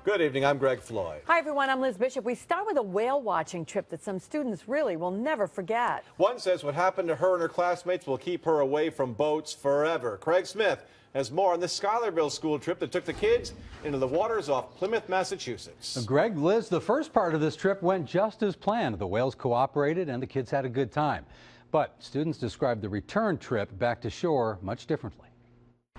Good evening, I'm Greg Floyd. Hi everyone, I'm Liz Bishop. We start with a whale watching trip that some students really will never forget. One says what happened to her and her classmates will keep her away from boats forever. Craig Smith has more on the Schuylerville School trip that took the kids into the waters off Plymouth, Massachusetts. Greg, Liz, the first part of this trip went just as planned. The whales cooperated and the kids had a good time. But students described the return trip back to shore much differently.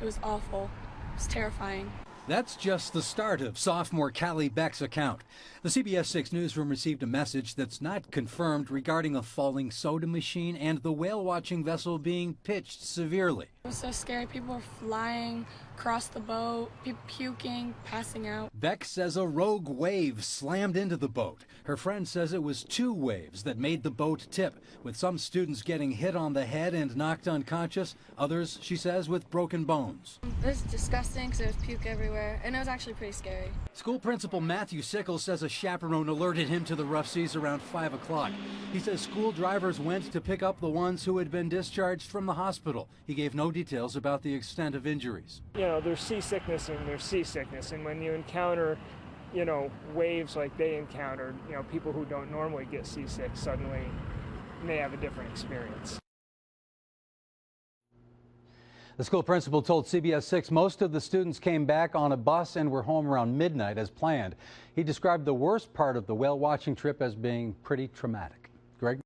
It was awful. It was terrifying. That's just the start of sophomore Callie Beck's account. The CBS 6 newsroom received a message that's not confirmed regarding a falling soda machine and the whale-watching vessel being pitched severely. It was so scary. People were flying across the boat, people puking, passing out. Beck says a rogue wave slammed into the boat. Her friend says it was two waves that made the boat tip, with some students getting hit on the head and knocked unconscious, others, she says, with broken bones. It was disgusting because there was puke everywhere, and it was actually pretty scary. School principal Matthew Sickles says a chaperone alerted him to the rough seas around 5 o'clock. He says school drivers went to pick up the ones who had been discharged from the hospital. He gave no details about the extent of injuries. You know, there's seasickness and there's seasickness, and when you encounter, you know, waves like they encountered, you know, people who don't normally get seasick suddenly may have a different experience. The school principal told CBS 6 most of the students came back on a bus and were home around midnight as planned. He described the worst part of the whale watching trip as being pretty traumatic. Greg?